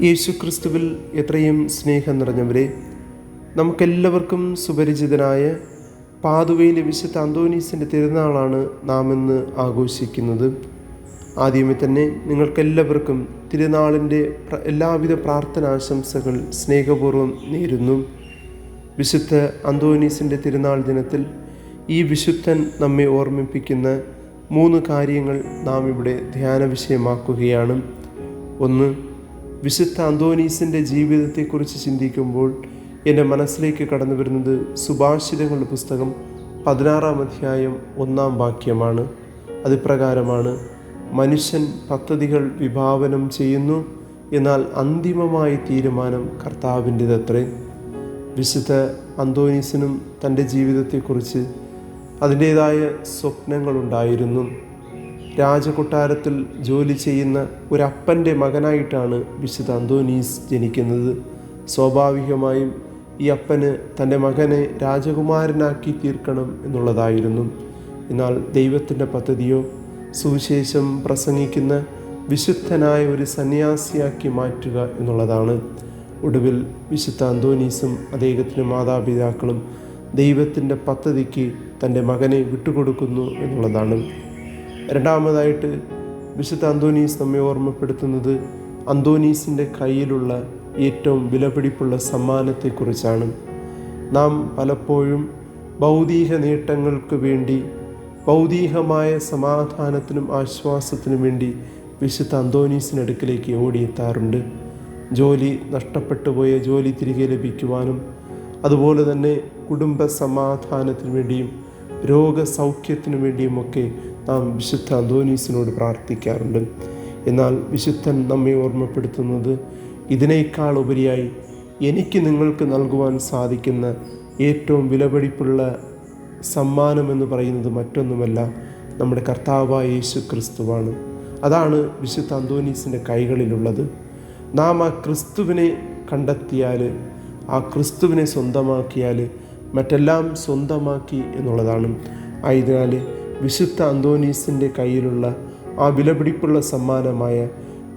യേശുക്രിസ്തുവിൽ എത്രയും സ്നേഹം നിറഞ്ഞവരെ, നമുക്കെല്ലാവർക്കും സുപരിചിതനായ പാതുവയിലെ വിശുദ്ധ അന്തോനീസിൻ്റെ തിരുനാളാണ് നാം ഇന്ന് ആഘോഷിക്കുന്നത്. ആദ്യമേ തന്നെ നിങ്ങൾക്കെല്ലാവർക്കും തിരുനാളിൻ്റെ എല്ലാവിധ പ്രാർത്ഥനാശംസകൾ സ്നേഹപൂർവ്വം നേരുന്നു. വിശുദ്ധ അന്തോനീസിൻ്റെ തിരുനാൾ ദിനത്തിൽ ഈ വിശുദ്ധൻ നമ്മെ ഓർമ്മിപ്പിക്കുന്ന 3 കാര്യങ്ങൾ നാം ഇവിടെ ധ്യാന വിഷയമാക്കുകയാണ്. ഒന്ന്, വിശുദ്ധ അന്തോനീസിൻ്റെ ജീവിതത്തെക്കുറിച്ച് ചിന്തിക്കുമ്പോൾ എൻ്റെ മനസ്സിലേക്ക് കടന്നു വരുന്നത് സുഭാഷിതങ്ങളുടെ പുസ്തകം 16-ാം അധ്യായം 1-ാം വാക്യമാണ്. അത് പ്രകാരമാണ്: മനുഷ്യൻ പദ്ധതികൾ വിഭാവനം ചെയ്യുന്നു, എന്നാൽ അന്തിമമായ തീരുമാനം കർത്താവിൻ്റെതത്രേ. വിശുദ്ധ അന്തോനീസിനും തൻ്റെ ജീവിതത്തെക്കുറിച്ച് അതിൻ്റേതായ സ്വപ്നങ്ങളുണ്ടായിരുന്നു. രാജകൊട്ടാരത്തിൽ ജോലി ചെയ്യുന്ന ഒരപ്പൻ്റെ മകനായിട്ടാണ് വിശുദ്ധ അന്തോനീസ് ജനിക്കുന്നത്. സ്വാഭാവികമായും ഈ അപ്പന് തൻ്റെ മകനെ രാജകുമാരനാക്കി തീർക്കണം എന്നുള്ളതായിരുന്നു. എന്നാൽ ദൈവത്തിൻ്റെ പദ്ധതിയോ സുവിശേഷം പ്രസംഗിക്കുന്ന വിശുദ്ധനായ ഒരു സന്യാസിയാക്കി മാറ്റുക എന്നുള്ളതാണ്. ഒടുവിൽ വിശുദ്ധ അന്തോനീസും അദ്ദേഹത്തിൻ്റെ മാതാപിതാക്കളും ദൈവത്തിൻ്റെ പദ്ധതിക്ക് തൻ്റെ മകനെ വിട്ടുകൊടുക്കുന്നു എന്നുള്ളതാണ്. രണ്ടാമതായിട്ട് വിശുദ്ധ അന്തോനീസ് നമ്മെ ഓർമ്മപ്പെടുത്തുന്നത് അന്തോനീസിൻ്റെ കയ്യിലുള്ള ഏറ്റവും വിലപിടിപ്പുള്ള സമ്മാനത്തെക്കുറിച്ചാണ്. നാം പലപ്പോഴും ഭൗതിക നേട്ടങ്ങൾക്ക് വേണ്ടി, ഭൗതികമായ സമാധാനത്തിനും ആശ്വാസത്തിനും വേണ്ടി വിശുദ്ധ അന്തോനീസിനടുക്കിലേക്ക് ഓടിയെത്താറുണ്ട്. ജോലി നഷ്ടപ്പെട്ടു പോയ ജോലി തിരികെ ലഭിക്കുവാനും, അതുപോലെ തന്നെ കുടുംബ സമാധാനത്തിനു വേണ്ടിയും രോഗസൗഖ്യത്തിനു വേണ്ടിയുമൊക്കെ നാം വിശുദ്ധ അന്തോനീസിനോട് പ്രാർത്ഥിക്കാറുണ്ട്. എന്നാൽ വിശുദ്ധൻ നമ്മെ ഓർമ്മപ്പെടുത്തുന്നത് ഇതിനേക്കാൾ ഉപരിയായി എനിക്ക് നിങ്ങൾക്ക് നൽകുവാൻ സാധിക്കുന്ന ഏറ്റവും വിലപിടിപ്പുള്ള സമ്മാനമെന്ന് പറയുന്നത് മറ്റൊന്നുമല്ല, നമ്മുടെ കർത്താവായ യേശു ക്രിസ്തുവാണ്. അതാണ് വിശുദ്ധ അന്തോനീസിൻ്റെ കൈകളിലുള്ളത്. നാം ആ ക്രിസ്തുവിനെ കണ്ടെത്തിയാൽ, ആ ക്രിസ്തുവിനെ സ്വന്തമാക്കിയാൽ മറ്റെല്ലാം സ്വന്തമാക്കി എന്നുള്ളതാണ്. ആയതിനാൽ വിശുദ്ധ അന്തോനീസിൻ്റെ കയ്യിലുള്ള ആ വിലപിടിപ്പുള്ള സമ്മാനമായ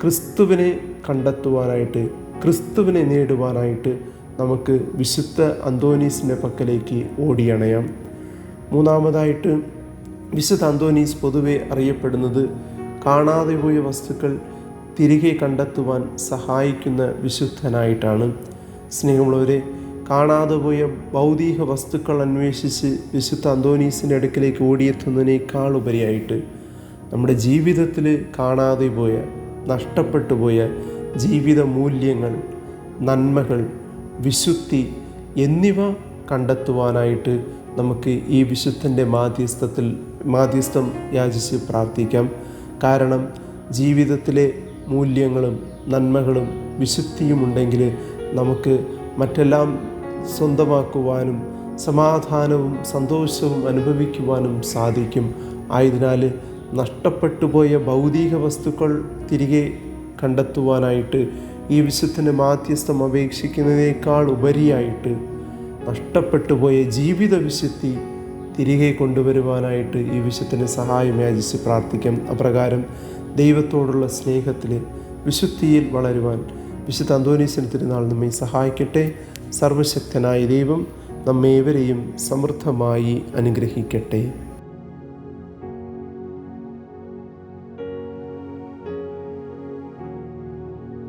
ക്രിസ്തുവിനെ കണ്ടെത്തുവാനായിട്ട്, ക്രിസ്തുവിനെ നേടുവാനായിട്ട് നമുക്ക് വിശുദ്ധ അന്തോനീസിൻ്റെ പക്കലേക്ക് ഓടിയണയാം. മൂന്നാമതായിട്ട് വിശുദ്ധ അന്തോനീസ് പൊതുവെ അറിയപ്പെടുന്നത് കാണാതെ പോയ വസ്തുക്കൾ തിരികെ കണ്ടെത്തുവാൻ സഹായിക്കുന്ന വിശുദ്ധനായിട്ടാണ്. സ്നേഹമുള്ളവരെ, കാണാതെ പോയ ഭൗതിക വസ്തുക്കൾ അന്വേഷിച്ച് വിശുദ്ധ അന്തോനീസിൻ്റെ അടുക്കിലേക്ക് ഓടിയെത്തുന്നതിനേക്കാൾ ഉപരിയായിട്ട് നമ്മുടെ ജീവിതത്തിൽ കാണാതെ പോയ, നഷ്ടപ്പെട്ടു പോയ ജീവിത മൂല്യങ്ങൾ, നന്മകൾ, വിശുദ്ധി എന്നിവ കണ്ടെത്തുവാനായിട്ട് നമുക്ക് ഈ വിശുദ്ധൻ്റെ മാധ്യസ്ഥം യാചിച്ച് പ്രാർത്ഥിക്കാം. കാരണം ജീവിതത്തിലെ മൂല്യങ്ങളും നന്മകളും വിശുദ്ധിയും ഉണ്ടെങ്കിൽ നമുക്ക് മറ്റെല്ലാം സ്വന്തമാക്കുവാനും സമാധാനവും സന്തോഷവും അനുഭവിക്കുവാനും സാധിക്കും. ആയതിനാൽ നഷ്ടപ്പെട്ടു പോയ ഭൗതിക വസ്തുക്കൾ തിരികെ കണ്ടെത്തുവാനായിട്ട് ഈ വിശുദ്ധൻ്റെ മാധ്യസ്ഥം അപേക്ഷിക്കുന്നതിനേക്കാൾ ഉപരിയായിട്ട് നഷ്ടപ്പെട്ടു പോയ ജീവിത വിശുദ്ധി തിരികെ കൊണ്ടുവരുവാനായിട്ട് ഈ വിശുദ്ധൻ്റെ സഹായം യാചിച്ച് പ്രാർത്ഥിക്കാം. അപ്രകാരം ദൈവത്തോടുള്ള സ്നേഹത്തിൽ, വിശുദ്ധിയിൽ വളരുവാൻ വിശുദ്ധ അന്തോനീസിൻ്റെ തിരുനാൾ നമ്മെ സഹായിക്കട്ടെ. സർവശക്തനായ ദൈവം നമ്മേവരെയും സമൃദ്ധമായി അനുഗ്രഹിക്കട്ടെ.